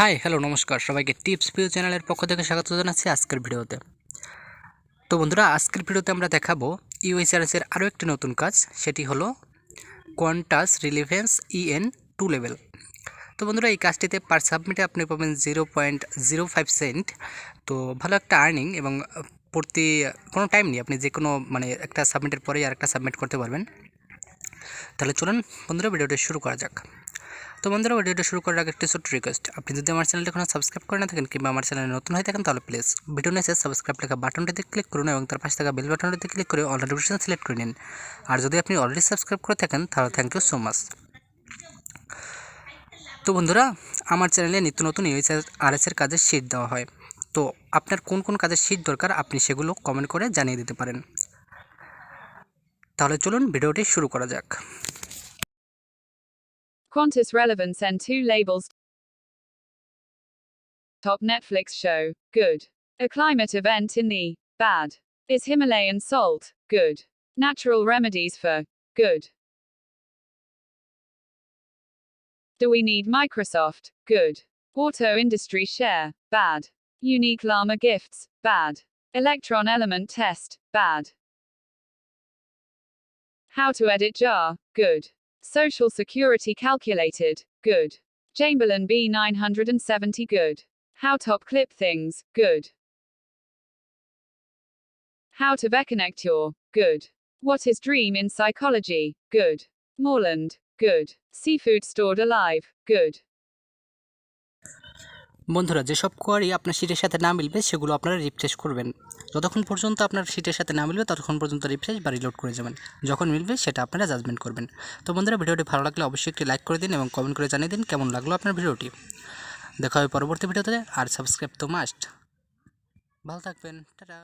Hi hello নমস্কার সবাইকে tips video চ্যানেলের পক্ষ থেকে স্বাগত জানাচ্ছি আজকের ভিডিওতে। তো বন্ধুরা, আজকের ভিডিওতে আমরা দেখাবো ইউএসআরএস-এর আরও একটি নতুন কাজ, সেটি হলো কোয়ান্টাস রিলেভেন্স EN2 লেভেল। তো বন্ধুরা, এই কাজটিতে পার সাবমিটে আপনি পাবেন 0.05 সেন্ট। তো ভালো একটা আর্নিং এবং প্রতি কোনো টাইম নেই, আপনি যে কোনো একটা সাবমিটের পরেই আরেকটা সাবমিট করতে পারবেন। তাহলে চলুন বন্ধুরা, ভিডিওটা শুরু করা যাক। তো বন্ধুরা, ভিডিওটা শুরু করার আগে একটি ছোট্ট রিকোয়েস্ট, আপনি যদি আমার চ্যানেলটি এখনো সাবস্ক্রাইব করে না থাকেন কিংবা আমার চ্যানেলে নতুন হয়ে থাকেন, তাহলে প্লিজ ভিডিও নিচে সাবস্ক্রাইব লেখা বাটনটিতে ক্লিক করুন এবং তার পাশে থাকা বেল বাটনটিতে ক্লিক করে অল নোটিফিকেশন সিলেক্ট করে নিন। আর যদি আপনি অলরেডি সাবস্ক্রাইব করে থাকেন তাহলে থ্যাংক ইউ সো মাচ। তো বন্ধুরা, আমার চ্যানেলে নিত্য নতুন ইউএসআরএস-এর কাজের শিট দেওয়া হয়। তো আপনার কোন কোন কাজের শিট দরকার আপনি সেগুলো কমেন্ট করে জানিয়ে দিতে পারেন। তাহলে চলুন ভিডিওটি শুরু করা যাক। Quantus Relevance N2 labels. Top Netflix show. Good. A climate event in the bad. Is Himalayan salt. Good. Natural remedies for good. Do we need Microsoft? Good. Auto industry share. Bad. Unique llama gifts. Bad. Electron element test. Bad. How to edit jar. Good. Social security calculated. Good. Chamberlain B970. Good. How top clip things. Good. How to connect your. Good. What is dream in psychology. Good. Moreland. Good. Seafood stored alive. Good. বন্ধুরা, যেসব query আপনার শিটের সাথে না মিলবে সেগুলো আপনারা refresh করবেন। যতক্ষণ পর্যন্ত আপনার শিটের সাথে না মিলবে ততক্ষণ পর্যন্ত রিফ্রেশ বা রিলোড করে যাবেন। যখন মিলবে সেটা আপনারা জাজমেন্ট করবেন। তো বন্ধুরা, ভিডিওটি ভালো লাগলে অবশ্যই একটি লাইক করে দিন এবং কমেন্ট করে জানিয়ে দিন কেমন লাগলো আপনার ভিডিওটি। দেখা হবে পরবর্তী ভিডিওতে। আর সাবস্ক্রাইব তো মাস্ট। ভালো থাকবেন, টাটা।